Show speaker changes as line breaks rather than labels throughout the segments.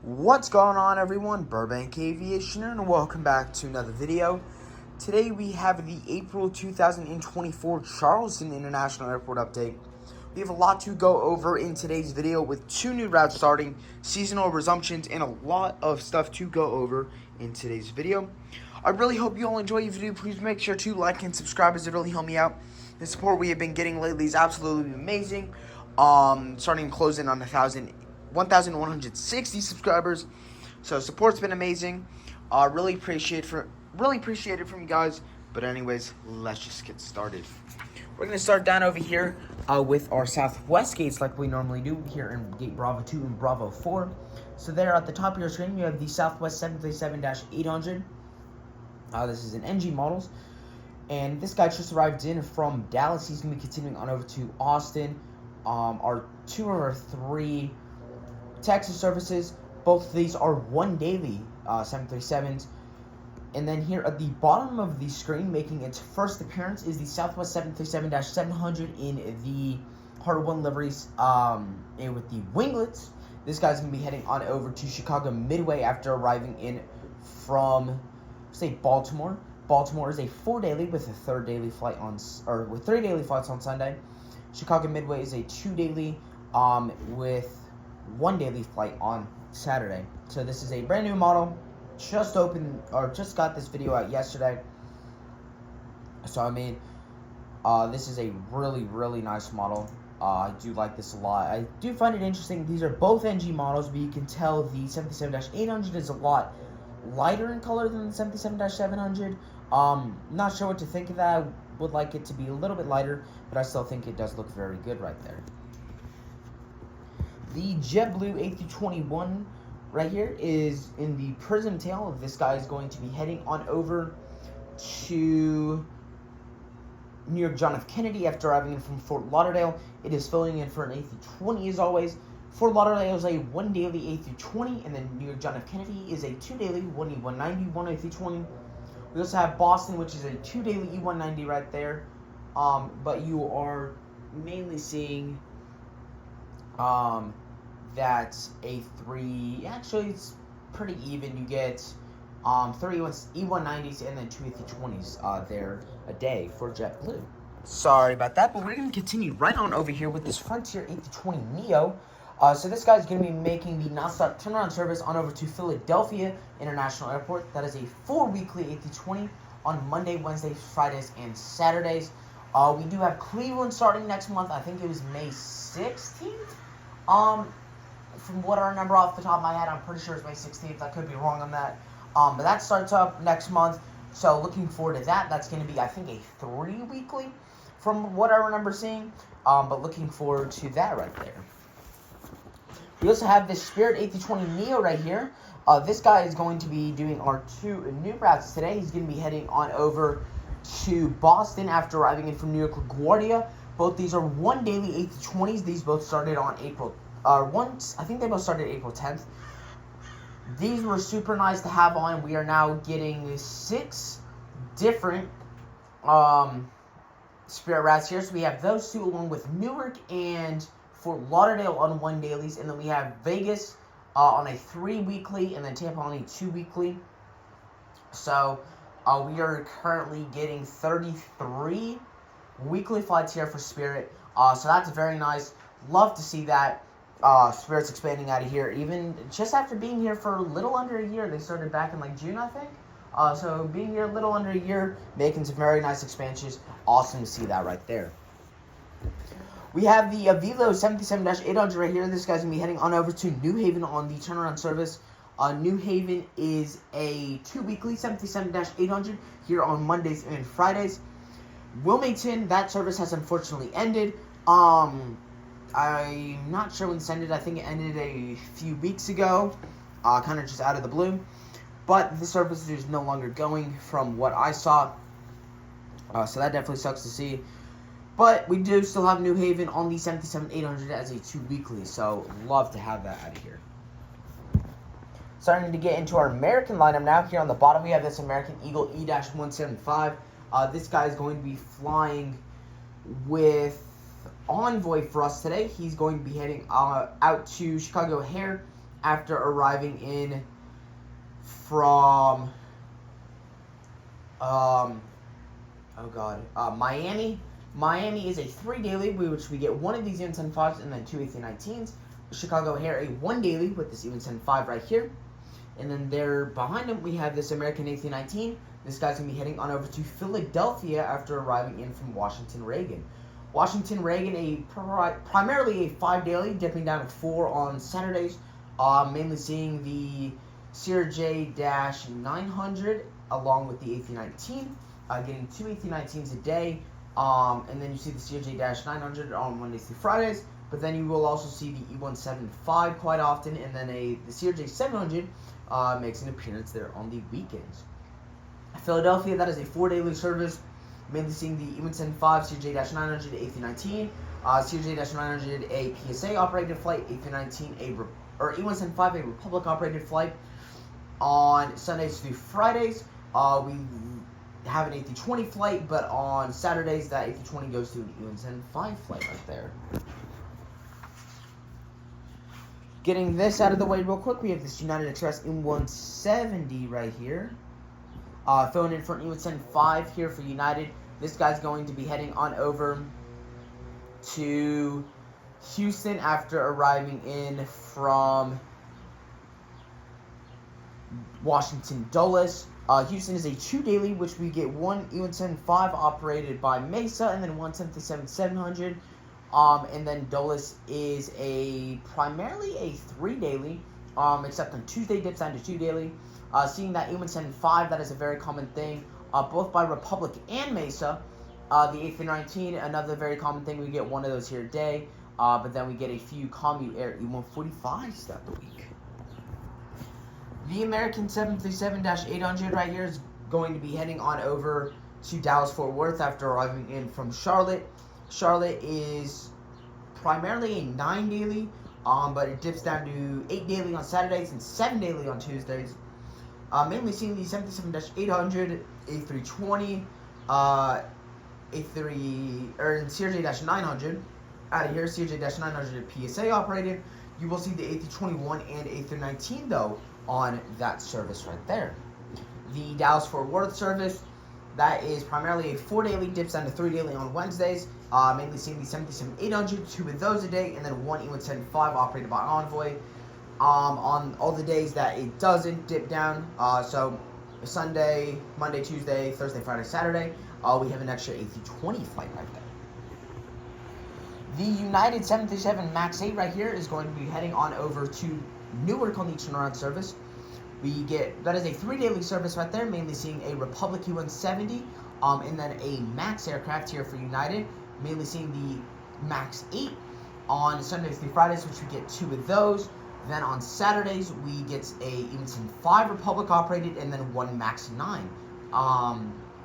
What's going on, everyone? Burbank Aviation, and welcome back to another video. Today we have the April 2024 Charleston International Airport update. We have a lot to go over in today's video with 2 new routes starting, seasonal resumptions, and a lot of stuff to go over in today's video. I really hope you all enjoy the video. Please make sure to like and subscribe as it really helps me out. The support we have been getting lately is absolutely amazing. Starting to close in on 1,160 subscribers, so support's been amazing. Really appreciate it from you guys. But anyways, let's just get started. We're gonna start down over here with our southwest gates, like we normally do here in Gate Bravo 2 and Bravo 4. So there at the top of your screen, you have the Southwest 737-800. This is an NG models, and this guy just arrived in from Dallas. He's gonna be continuing on over to Austin. Our 2 or 3 Texas services. Both of these are 1 daily 737s. And then here at the bottom of the screen, making its first appearance, is the Southwest 737-700 in the Hard 1 liveries and with the winglets. This guy's going to be heading on over to Chicago Midway after arriving in from, say, Baltimore. Baltimore is a 4 daily with a 3rd daily flight with 3 daily flights on Sunday. Chicago Midway is a 2 daily with 1 daily flight on Saturday. So this is a brand new model, just got this video out yesterday. So I mean, this is a really nice model. I do like this a lot. I do find it interesting. These are both NG models, but you can tell the 737-800 is a lot lighter in color than the 737-700. Not sure what to think of that. I would like it to be a little bit lighter, but I still think it does look very good right there. The JetBlue A321 right here is in the prism tail. This guy is going to be heading on over to New York John F. Kennedy after arriving in from Fort Lauderdale. It is filling in for an A320 as always. Fort Lauderdale is a 1 daily A320, and then New York John F. Kennedy is a 2 daily 1 E190, 1 A320. We also have Boston, which is a 2 daily E190 right there. But you are mainly seeing that's a 3. Actually, it's pretty even. You get 3 E190s and then 2 A320s there a day for JetBlue. Sorry about that, but we're going to continue right on over here with this Frontier A320neo. So this guy's going to be making the nonstop turnaround service on over to Philadelphia International Airport. That is a 4 weekly A320 on Monday, Wednesdays, Fridays, and Saturdays. We do have Cleveland starting next month. I think it was May 16th. From what I remember off the top of my head, I'm pretty sure it's May 16th. I could be wrong on that. But that starts up next month. So looking forward to that. That's going to be, I think, a 3 weekly from what I remember seeing. But looking forward to that right there. We also have this Spirit A320neo right here. This guy is going to be doing our 2 new routes today. He's going to be heading on over to Boston after arriving in from New York LaGuardia. Both these are 1 daily A320s. These both started on I think they both started April 10th. These were super nice to have on. We are now getting 6 different Spirit routes here. So we have those 2 along with Newark and Fort Lauderdale on 1 dailies, and then we have Vegas on a 3 weekly, and then Tampa on a 2 weekly. So we are currently getting 33 weekly flights here for Spirit. So that's very nice. Love to see that. Spirit's expanding out of here, even just after being here for a little under a year. They started back in like June, I think. So being here a little under a year, making some very nice expansions. Awesome to see that right there. We have the Avilo 77-800 right here. This guy's going to be heading on over to New Haven on the turnaround service. New Haven is a 2 weekly 77-800 here on Mondays and Fridays. Wilmington, that service has unfortunately ended. I'm not sure when this ended. I think it ended a few weeks ago, kind of just out of the blue. But the service is no longer going from what I saw. So that definitely sucks to see. But we do still have New Haven on the 77-800 as a 2 weekly, so love to have that out of here. Starting to get into our American lineup now. Here on the bottom, we have this American Eagle E-175. This guy is going to be flying with Envoy for us today. He's going to be heading out to Chicago O'Hare after arriving in from Miami. Miami is a 3 daily, which we get one of these E110 5s and then two A319s. Chicago O'Hare, a 1 daily with this E110 5 right here. And then there behind him, we have this American A319. This guy's going to be heading on over to Philadelphia after arriving in from Washington Reagan. Washington Reagan, primarily a 5 daily, dipping down to 4 on Saturdays. Mainly seeing the CRJ-900 along with the A319. Getting 2 A319s a day. And then you see the CRJ-900 on Mondays through Fridays. But then you will also see the E175 quite often. And then the CRJ-700 makes an appearance there on the weekends. Philadelphia, that is a 4 daily service. Mainly seeing the E175, CRJ-900, A319. CRJ-900, a PSA operated flight. A319, E175, a Republic operated flight. On Sundays through Fridays, we have an A320 flight, but on Saturdays, that A320 goes to an E175 flight right there. Getting this out of the way real quick, we have this United Express E170 right here. Filling in for an E175 here for United. This guy's going to be heading on over to Houston after arriving in from Washington Dulles. Houston is a 2 daily, which we get one E175 operated by Mesa and then one 737-700. And then Dulles is primarily a 3 daily, except on Tuesday dips down to 2 daily. Seeing that E175, that is a very common thing, both by Republic and Mesa. The A319, another very common thing, we get one of those here a day, but then we get a few Commute Air E145s throughout the week. The American 737-800 right here is going to be heading on over to Dallas-Fort Worth after arriving in from Charlotte. Charlotte is primarily a 9 daily, but it dips down to 8 daily on Saturdays and 7 daily on Tuesdays. Mainly seeing the 737-800, A320, CRJ-900 out of here. CRJ-900 PSA operated. You will see the A321 and A319 though on that service right there. The Dallas-Fort Worth service, that is primarily a 4 daily, dips down to 3 daily on Wednesdays. Mainly seeing the 737-800, 2 of those a day, and then one E175 operated by Envoy. On all the days that it doesn't dip down, so Sunday, Monday, Tuesday, Thursday, Friday, Saturday, we have an extra A320 flight right there. The United 737 MAX 8 right here is going to be heading on over to Newark on the turnaround service. That is a 3 daily service right there, mainly seeing a Republic E170, and then a MAX aircraft here for United, mainly seeing the MAX 8 on Sundays through Fridays, which we get 2 of those. Then on Saturdays, we get a E175 Republic operated, and then one MAX 9.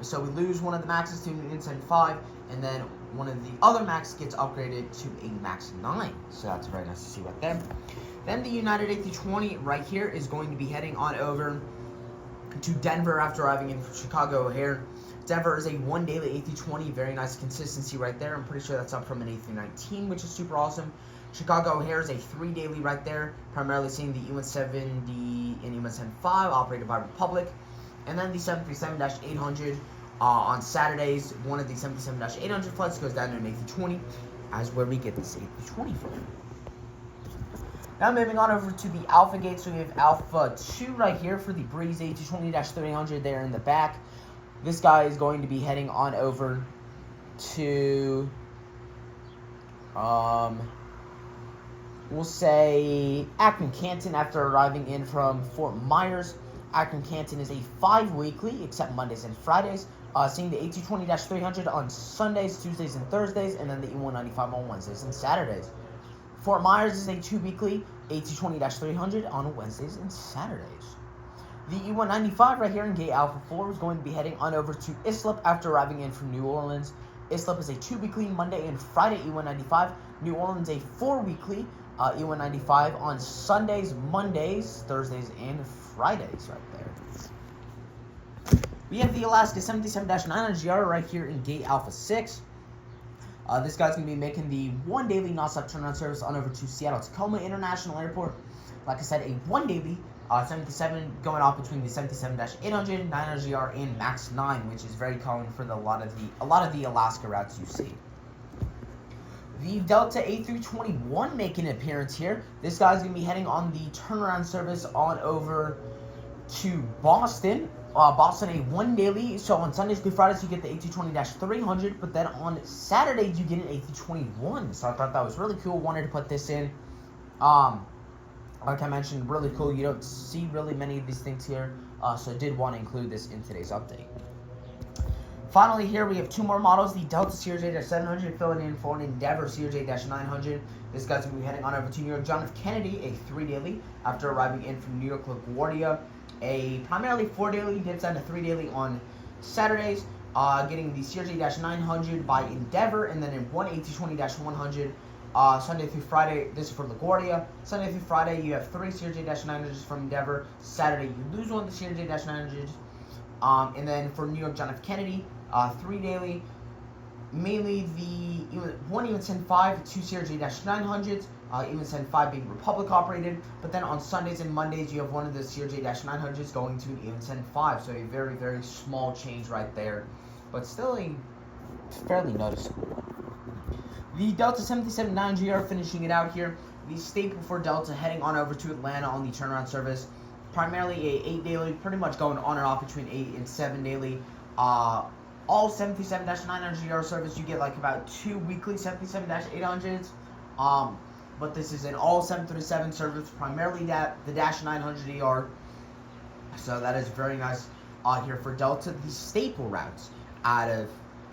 So we lose one of the MAXes to an E175, and then one of the other MAX gets upgraded to a MAX 9. So that's very nice to see right there. Then the United A320 right here is going to be heading on over to Denver after arriving in Chicago O'Hare. Denver is a 1 daily A320, very nice consistency right there. I'm pretty sure that's up from an A319, which is super awesome. Chicago O'Hare is a 3 daily right there, primarily seeing the E170 and E175 operated by Republic. And then the 737-800 on Saturdays, one of the 737-800 flights goes down to an A320, as where we get this A320 from. Now moving on over to the Alpha gate, so we have Alpha 2 right here for the Breeze A220-300 there in the back. This guy is going to be heading on over to, we'll say Akron-Canton after arriving in from Fort Myers. Akron-Canton is a 5 weekly, except Mondays and Fridays. Seeing the A220-300 on Sundays, Tuesdays, and Thursdays, and then the E195 on Wednesdays and Saturdays. Fort Myers is a 2 weekly, A220-300 on Wednesdays and Saturdays. The E195 right here in Gate Alpha 4 is going to be heading on over to Islip after arriving in from New Orleans. Islip is a 2 weekly, Monday and Friday E195. New Orleans a 4 weekly, E195 on Sundays, Mondays, Thursdays, and Fridays right there. We have the Alaska 77-900GR right here in Gate Alpha 6. This guy's going to be making the 1 daily non-stop turnaround service on over to Seattle-Tacoma International Airport.
like I said, a 1 daily 77 going off between the 77-800, 900ZR, and Max 9, which is very common for a lot of the Alaska routes you see. The Delta 8 through 21 making an appearance here. This guy's going to be heading on the turnaround service on over to Boston. Boston a 1 daily. So on Sundays through Fridays you get the A220-300, but then on Saturdays you get an A221. So I thought that was really cool. Wanted to put this in. Like I mentioned, really cool. You don't see really many of these things here, so I did want to include this in today's update. Finally, here we have two more models. The Delta CRJ-700 filling in for an Endeavor CRJ-900. This guy's going to be heading on over to New York John F. Kennedy, a 3 daily, after arriving in from New York LaGuardia. A primarily 4 daily, dips down to 3 daily on Saturdays, getting the CRJ-900 by Endeavor, and then in one A220-100 Sunday through Friday. This is for LaGuardia. Sunday through Friday, you have 3 CRJ-900s from Endeavor. Saturday, you lose one of the CRJ-900s. And then for New York John F. Kennedy, 3 daily, mainly the even send 5, 2 CRJ-900s, even send 5 being Republic operated, but then on Sundays and Mondays you have one of the CRJ-900s going to an even send 5, so a very, very small change right there, but still a fairly noticeable. The Delta 77-9GR finishing it out here, the staple for Delta heading on over to Atlanta on the turnaround service. Primarily a 8 daily, pretty much going on and off between 8 and 7 daily. All 77-900GR service, you get like about 2 weekly 77-800s. But this is an all 737 service, primarily the -900ER. So that is very nice here for Delta. The staple routes out of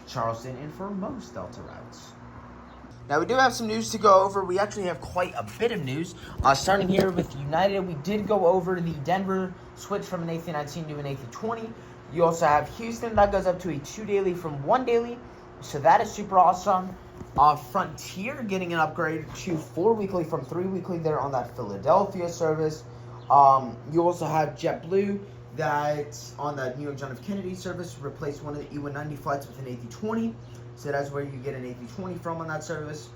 Charleston and for most Delta routes.
Now, we do have some news to go over. We actually have quite a bit of news. Starting here with United, we did go over the Denver switch from an A319 to an A320. You also have Houston, that goes up to a 2 daily from 1 daily. So that is super awesome. Frontier getting an upgrade to 4 weekly from 3 weekly there on that Philadelphia service. You also have JetBlue that's on that New York John F. Kennedy service, replaced one of the E190 flights with an A320. So that's where you get an A320 from on that service.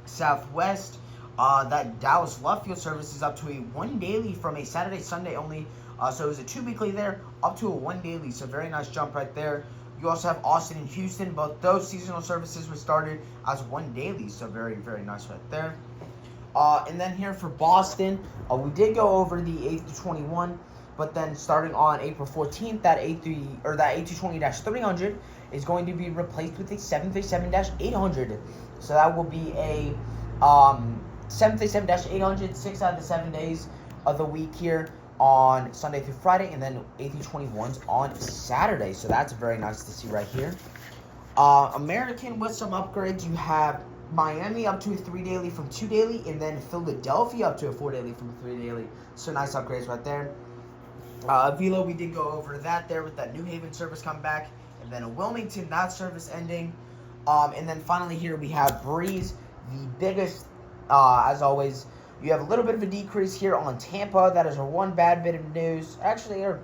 Southwest, that Dallas Love Field service is up to a 1 daily from a Saturday, Sunday only. So it was a 2 weekly there, up to a 1 daily. So very nice jump right there. You also have Austin and Houston. Both those seasonal services were started as 1 daily. So very, very nice right there. And then here for Boston, we did go over the A321. But then starting on April 14th, that A220-300 is going to be replaced with a 737-800. So that will be a 737-800 6 out of the 7 days of the week here on Sunday through Friday, and then A321s on Saturday. So that's very nice to see right here. American with some upgrades. You have Miami up to a 3 daily from 2 daily, and then Philadelphia up to a 4 daily from 3 daily. So nice upgrades right there. Velo, we did go over that there with that New Haven service coming back, and then a Wilmington, that service ending. And then finally here we have Breeze, the biggest, as always. You have a little bit of a decrease here on Tampa. That is our one bad bit of news. Actually, our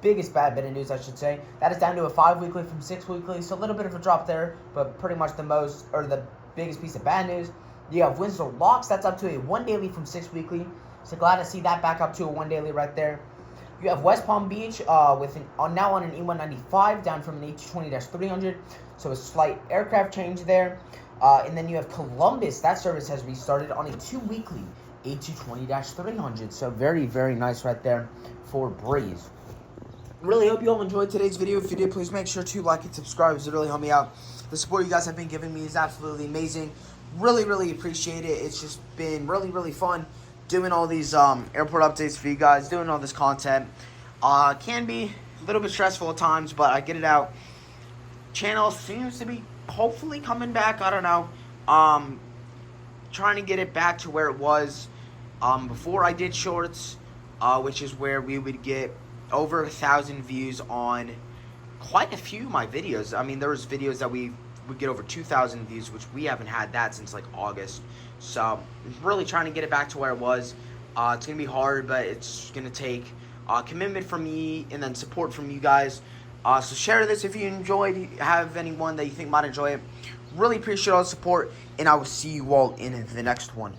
biggest bad bit of news, I should say. That is down to a 5 weekly from 6 weekly. So a little bit of a drop there, but pretty much the biggest piece of bad news. You have Windsor Locks. That's up to a 1 daily from 6 weekly. So glad to see that back up to a 1 daily right there. You have West Palm Beach now on an E195, down from an A220-300. So a slight aircraft change there. And then you have Columbus. That service has restarted on a 2 weekly A220-300. So very, very nice right there for Breeze. Really hope you all enjoyed today's video. If you did, please make sure to like and subscribe. It really helped me out. The support you guys have been giving me is absolutely amazing. Really, really appreciate it. It's just been really, really fun doing all these airport updates for you guys, doing all this content. Can be a little bit stressful at times, but I get it out. Channel seems to be hopefully coming back. I don't know. Trying to get it back to where it was before I did shorts, which is where we would get over 1,000 views on quite a few of my videos. I mean, there was videos that we would get over 2,000 views, which we haven't had that since like August. So really trying to get it back to where it was. It's gonna be hard, but it's gonna take commitment from me and then support from you guys. So share this if you enjoyed, have anyone that you think might enjoy it. Really appreciate all the support, and I will see you all in the next one.